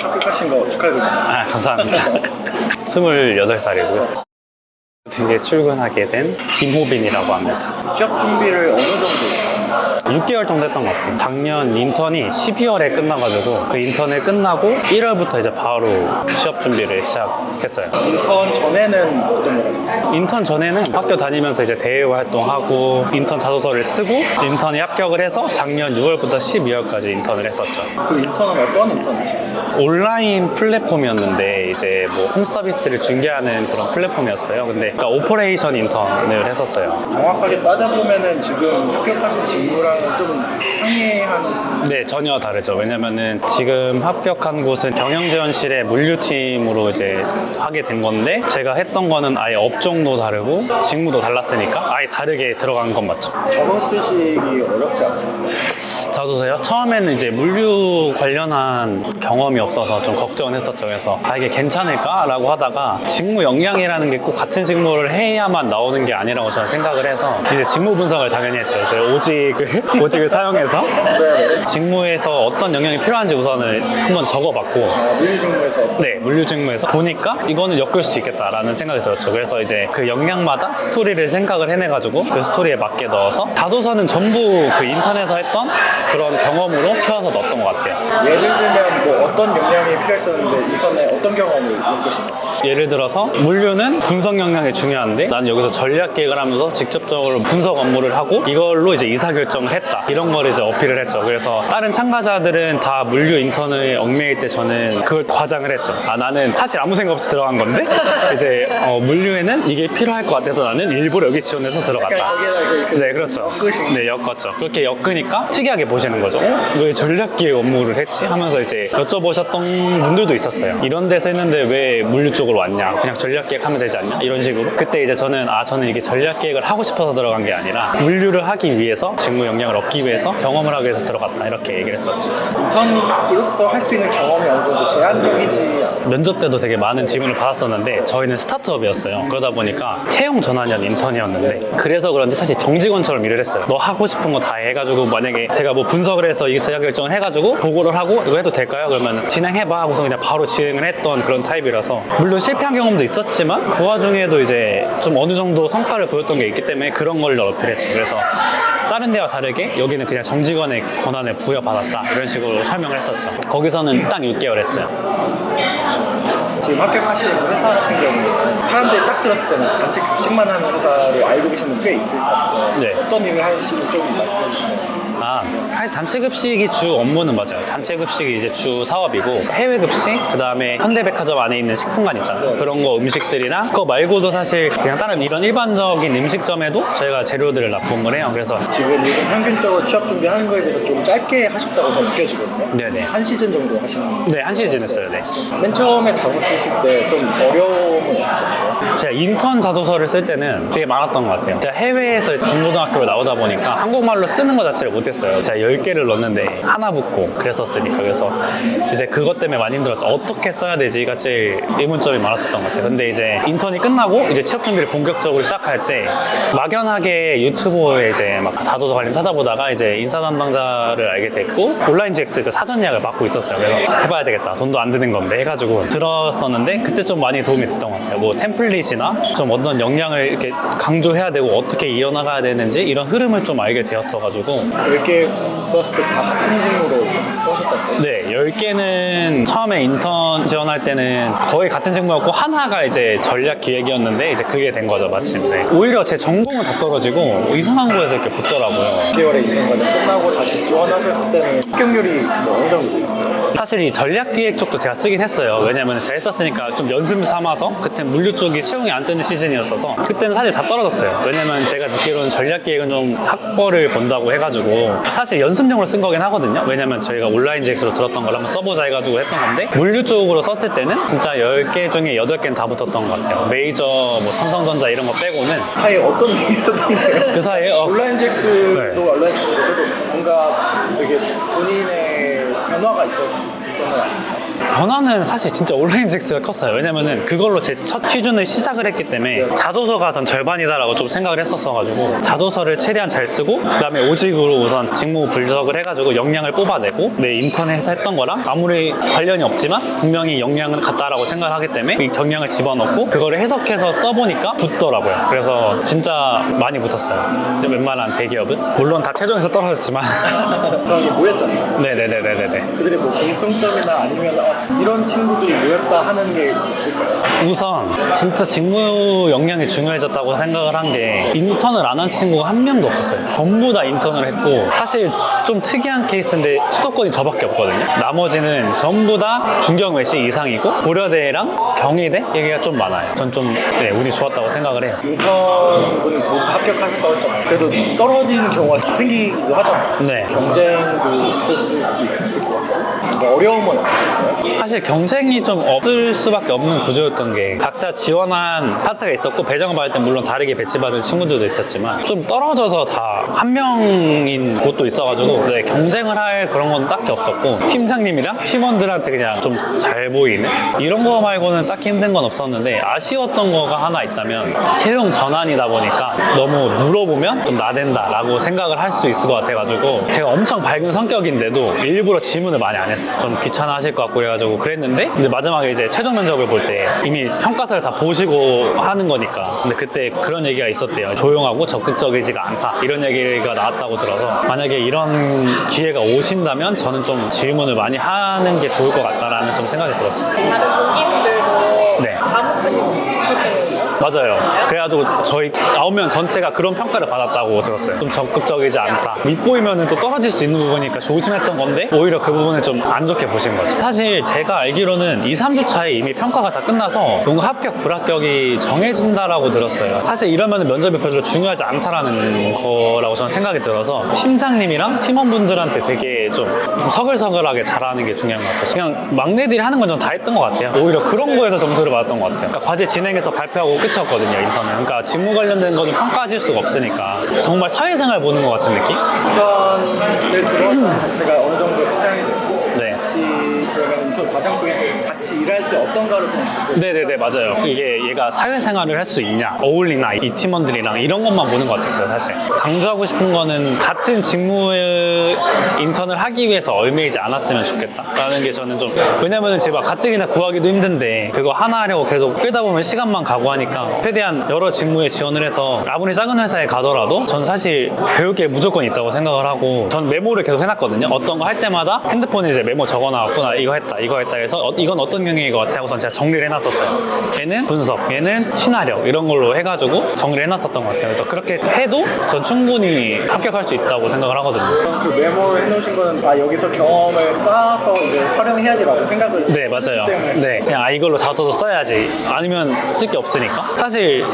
합격하신 거 축하드립니다. 아, 감사합니다. 28살이고요. 드디어 출근하게 된 김호빈이라고 합니다. 취업 준비를 어느 정도 했어요? 6개월 정도 했던 것 같아요. 작년 인턴이 12월에 끝나가지고 그 인턴을 끝나고 1월부터 이제 바로 취업 준비를 시작했어요. 인턴 전에는 어떤 걸 하셨어요? 인턴 전에는 학교 다니면서 이제 대외 활동하고 인턴 자소서를 쓰고 인턴에 합격을 해서 작년 6월부터 12월까지 인턴을 했었죠. 그 인턴은 어떤 인턴이셨어요? 온라인 플랫폼이었는데 이제 뭐 홈 서비스를 중개하는 그런 플랫폼이었어요. 근데 그러니까 오퍼레이션 인턴을 했었어요. 정확하게 따져보면은 지금 합격하신 직무랑은 좀 상이한. 네, 전혀 다르죠. 왜냐면은 지금 합격한 곳은 경영지원실의 물류팀으로 이제 하게 된 건데 제가 했던 거는 아예 업종도 다르고 직무도 달랐으니까 아예 다르게 들어간 건 맞죠. 자소 쓰시기 어렵지 않으셨어요? 자소서요? 처음에는 이제 물류 관련한 경험이 없어서 좀 걱정은 했었죠. 그래서 아 이게 괜찮을까? 라고 하다가 직무 역량이라는 게 꼭 같은 직무를 해야만 나오는 게 아니라고 저는 생각을 해서 이제 직무 분석을 당연히 했죠. 저희 오직을 사용해서 직무에서 어떤 역량이 필요한지 우선을 한번 적어봤고 물류 직무에서 네, 물류 직무에서 보니까 이거는 엮을 수 있겠다라는 생각이 들었죠. 그래서 이제 그 역량마다 스토리를 생각을 해내가지고 그 스토리에 맞게 넣어서 자소서는 전부 그 인턴에서 했던 그런 경험으로 채워서 넣었던 것 같아요. 예를 들면 뭐 어떤 역량이 필요했었는데 인턴에 어떤 경험을 겪으신가요? 예를 들어서 물류는 분석 역량이 중요한데 난 여기서 전략 계획을 하면서 직접적으로 분석 업무를 하고 이걸로 이제 의사결정을 했다 이런 걸 이제 어필을 했죠. 그래서 다른 참가자들은 다 물류 인턴을 얽매일 때 저는 그걸 과장을 했죠. 아 나는 사실 아무 생각 없이 들어간 건데 이제 물류에는 이게 필요할 것 같아서 나는 일부러 여기 지원해서 들어갔다. 네, 그렇죠. 엮으신. 네, 엮었죠. 그렇게 엮으니까 특이하게 보시는 거죠. 왜 전략기획 업무를 했지? 하면서 이제 여쭤보셨던 분들도 있었어요. 이런 데서 했는데 왜 물류 쪽으로 왔냐? 그냥 전략기획 하면 되지 않냐? 이런 식으로. 그때 이제 저는 이게 전략기획을 하고 싶어서 들어간 게 아니라 물류를 하기 위해서 직무 역량을 얻기 위해서 경험을 하기 위해서 들어갔다. 이렇게 얘기를 했었죠. 인턴으로서 할 수 있는 경험이 어느 정도 제한적이지 않아요? 면접 때도 되게 많은 질문을 받았었는데 저희는 스타트업이었어요. 그러다 보니까 채용 전환형 인턴이었는데 그래서 그런지 사실 정직원처럼 일을 했어요. 너 하고 싶은 거 다 해가지고 만약에 제가 뭐 분석을 해서 이 제작 결정을 해가지고 보고를 하고 이거 해도 될까요? 그러면 진행해봐 하고서 그냥 바로 진행을 했던 그런 타입이라서 물론 실패한 경험도 있었지만 그 와중에도 이제 좀 어느 정도 성과를 보였던 게 있기 때문에 그런 걸 어필했죠. 그래서 다른 데와 다르게 여기는 그냥 정직원의 권한을 부여받았다 이런 식으로 설명을 했었죠. 거기서는 딱 6개월 했어요. 지금 합격하신 회사 같은 경우는 사람들이 딱 들었을 때는 단체 급식만 하는 회사로 알고 계신 분 꽤 있을 것 같아서 네. 어떤 일을 하시는지 좀 말씀해 주시면. 사실 단체급식이 주 업무는 맞아요. 단체급식이 이제 주 사업이고 해외급식, 그 다음에 현대백화점 안에 있는 식품관 있잖아요. 그런 거 음식들이랑 그거 말고도 사실 그냥 다른 이런 일반적인 음식점에도 저희가 재료들을 납품을 해요. 그래서 지금 요즘 평균적으로 취업 준비하는 거에 비해서 좀 짧게 하셨다고 느껴지거든요. 네네. 한 시즌 정도 하시는. 네, 한 시즌 했어요. 네. 맨 처음에 자소 쓰실 때 좀 어려움은 없으셨어요? 제가 인턴 자소서를 쓸 때는 되게 많았던 것 같아요. 제가 해외에서 중고등학교를 나오다 보니까 한국말로 쓰는 것 자체를 못했어요. 제가 10개를 넣었는데 하나 붙고 그랬었으니까. 그래서 이제 그것 때문에 많이 힘들었죠. 어떻게 써야 되지가 제일 의문점이 많았었던 것 같아요. 근데 이제 인턴이 끝나고 이제 취업 준비를 본격적으로 시작할 때 막연하게 유튜브에 이제 막 자소서 관련 찾아보다가 이제 인사 담당자를 알게 됐고 온라인 GX 그 사전 예약을 맡고 있었어요. 그래서 해봐야 되겠다. 돈도 안 드는 건데 해가지고 들었었는데 그때 좀 많이 도움이 됐던 것 같아요. 뭐 템플릿이나 좀 어떤 역량을 이렇게 강조해야 되고 어떻게 이어나가야 되는지 이런 흐름을 좀 알게 되었어가지고 10개 썼을 때 다 같은 직무로 써셨던 거예요? 네, 10개는 처음에 인턴 지원할 때는 거의 같은 직무였고 하나가 이제 전략 기획이었는데 이제 그게 된 거죠, 마침. 네. 오히려 제 전공은 다 떨어지고 이상한 거에서 이렇게 붙더라고요. 6개월의 인턴 과정 끝나고 다시 지원하셨을 때는 합격률이 뭐 어느 정도 있어요? 사실 이 전략 기획 쪽도 제가 쓰긴 했어요. 왜냐면 잘 썼으니까 좀 연습 삼아서 그때 물류 쪽이 채용이 안 뜨는 시즌이었어서 그때는 사실 다 떨어졌어요. 왜냐면 제가 듣기로는 전략 기획은 좀 학벌을 본다고 해가지고 사실 연습용으로 쓴 거긴 하거든요. 왜냐면 저희가 온라인 GX로 들었던 걸 한번 써보자 해가지고 했던 건데 물류 쪽으로 썼을 때는 진짜 10개 중에 8개는 다 붙었던 것 같아요. 메이저 뭐 삼성전자 이런 거 빼고는. 사이에 어떤 일이 있었던 거예요? 그 사이에 온라인 GX도 네. 온라인 GX도 뭔가 되게 본인의 변화가 있었던 건 아닌가요? 변화는 사실 진짜 올레인직스가 컸어요. 왜냐면은 그걸로 제 첫 취준을 시작을 했기 때문에 자소서가 전 절반이다라고 좀 생각을 했었어가지고 자소서를 최대한 잘 쓰고 그다음에 오직으로 우선 직무 분석을 해가지고 역량을 뽑아내고 내 인턴에서 했던 거랑 아무리 관련이 없지만 분명히 역량은 같다라고 생각을 하기 때문에 이 역량을 집어넣고 그거를 해석해서 써보니까 붙더라고요. 그래서 진짜 많이 붙었어요. 이제 웬만한 대기업은 물론 다 최종에서 떨어졌지만 저기 모였잖아요. 네네네네네. 그들의 뭐 공통점이나 아니면 이런 친구들이 모였다 하는 게 있을까요? 우선 진짜 직무 역량이 중요해졌다고 생각을 한 게 인턴을 안 한 친구가 한 명도 없었어요. 전부 다 인턴을 했고 사실 좀 특이한 케이스인데 수도권이 저밖에 없거든요. 나머지는 전부 다 중경외시 이상이고 고려대랑 경희대 얘기가 좀 많아요. 전 좀 운이 좋았다고 생각을 해요. 인턴분이 모두 합격하셨다고 했잖아요. 그래도 떨어지는 경우가 생기기도 하잖아요. 네. 경쟁도 있을 수도 있을 것 같고 뭐 어려움은 없었어요? 사실 경쟁이 좀 없을 수밖에 없는 구조였던 게 각자 지원한 파트가 있었고 배정을 받을 때 물론 다르게 배치받은 친구들도 있었지만 좀 떨어져서 다 한 명인 곳도 있어가지고 네, 경쟁을 할 그런 건 딱히 없었고 팀장님이랑 팀원들한테 그냥 좀 잘 보이는 이런 거 말고는 딱히 힘든 건 없었는데 아쉬웠던 거가 하나 있다면 채용 전환이다 보니까 너무 물어보면 좀 나댄다라고 생각을 할 수 있을 것 같아가지고 제가 엄청 밝은 성격인데도 일부러 질문을 많이 안 했어요. 좀 귀찮아 하실 것 같고 그래가지고 그랬는데 이제 마지막에 이제 최종 면접을 볼 때 이미 평가서를 다 보시고 하는 거니까 근데 그때 그런 얘기가 있었대요. 조용하고 적극적이지가 않다 이런 얘기가 나왔다고 들어서 만약에 이런 기회가 오신다면 저는 좀 질문을 많이 하는 게 좋을 것 같다라는 좀 생각이 들었어요. 다른 동기분들도 네. 과목하셨거든요. 맞아요. 그래가지고 저희 9명 전체가 그런 평가를 받았다고 들었어요. 좀 적극적이지 않다. 윗보이면은 또 떨어질 수 있는 부분이니까 조심했던 건데 오히려 그 부분을 좀 안 좋게 보신 거죠. 사실 제가 알기로는 2, 3주 차에 이미 평가가 다 끝나서 뭔가 합격, 불합격이 정해진다라고 들었어요. 사실 이러면 면접이 별로 중요하지 않다라는 거라고 저는 생각이 들어서 팀장님이랑 팀원분들한테 되게 좀 서글서글하게 잘하는 게 중요한 것 같아요. 그냥 막내들이 하는 건 전 다 했던 것 같아요. 오히려 그런 거에서 점수를 받았던 것 같아요. 그러니까 과제 진행해서 발표하고 끝이었거든요, 인턴은. 그러니까 직무 관련된 거는 평가질 수가 없으니까 정말 사회생활 보는 것 같은 느낌? 인턴을 들어가서 자체가 어느 정도 확장이 됐고 네. 같이 그러면 인턴 과정 속에 같이 일할 때 어떤가를 좀 보고 네네네, 맞아요. 이게 얘가 사회생활을 할 수 있냐, 어울리나, 이 팀원들이랑 이런 것만 보는 것 같았어요, 사실. 강조하고 싶은 거는 같은 직무의 인턴을 하기 위해서 얽매이지 않았으면 좋겠다라는 게 저는 좀, 왜냐면은 제가 가뜩이나 구하기도 힘든데 그거 하나 하려고 계속 끌다 보면 시간만 가고 하니까 최대한 여러 직무에 지원을 해서 아무리 작은 회사에 가더라도 전 사실 배울 게 무조건 있다고 생각을 하고 전 메모를 계속 해놨거든요. 어떤 거 할 때마다 핸드폰에 이제 메모 적어놔갖고 나 이거 했다 해서 이건 어떤 경영인 것 같아 하고선 제가 정리를 해놨었어요. 얘는 분석, 얘는 친화력 이런 걸로 해가지고 정리를 해놨었던 것 같아요. 그래서 그렇게 해도 전 충분히 합격할 수 있다고 생각을 하거든요. 그 메모를 해놓으신 거는 여기서 경험을 쌓아서 이제 활용해야지라고 생각을 네, 맞아요. 네, 그냥 이걸로 자소서 써야지. 아니면 쓸 게 없으니까. 사실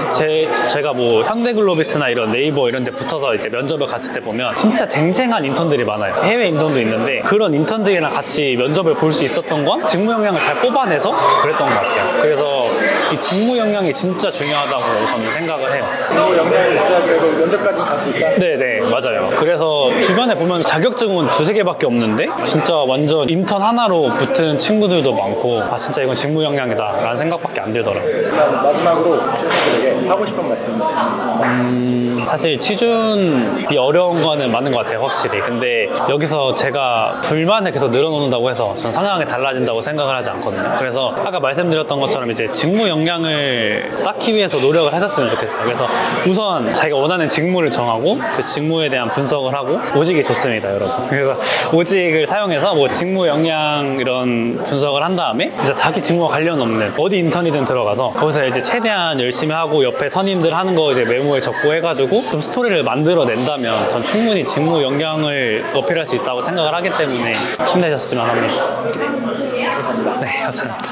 제가 뭐 현대글로비스나 이런 네이버 이런 데 붙어서 이제 면접을 갔을 때 보면 진짜 쟁쟁한 인턴들이 많아요. 해외 인턴도 있는데 그런 인턴들이랑 같이 면접을 볼 수 있었던 건 직무 역량을 잘 뽑아내서 그랬던 것 같아요. 그래서 이 직무 역량이 진짜 중요하다고 저는 생각을 해요. 그 역량이 있어야 그래도 면접까지 갈 수 있다. 네네, 맞아요. 그래서 주변에 보면 자격증은 2-3개밖에 없는데 진짜 완전 인턴 하나로 붙은 친구들도 많고 진짜 이건 직무 역량이다 라는 생각밖에 안 들더라고요. 그럼 마지막으로 취준생들에게 하고 싶은 말씀 있으세요? 사실 취준이 어려운 거는 맞는 것 같아요, 확실히. 근데 여기서 제가 불만을 계속 늘어놓는다고 해서 전 상황이 달라진다고 생각을 하지 않거든요. 그래서 아까 말씀드렸던 것처럼 이제 직무 역량을 쌓기 위해서 노력을 하셨으면 좋겠어요. 그래서 우선 자기가 원하는 직무를 정하고 그 직무에 대한 분석을 하고 오직이 좋습니다, 여러분. 그래서 오직을 사용해서 뭐 직무 역량 이런 분석을 한 다음에 진짜 자기 직무와 관련 없는 어디 인턴이든 들어가서 거기서 이제 최대한 열심히 하고 옆에 선임들 하는 거 이제 메모에 적고 해가지고 좀 스토리를 만들어 낸다면 전 충분히 직무 역량을 어필할 수 있다고 생각을 하기 때문에 힘내셨으면 합니다. 감사합니다. 네, 감사합니다.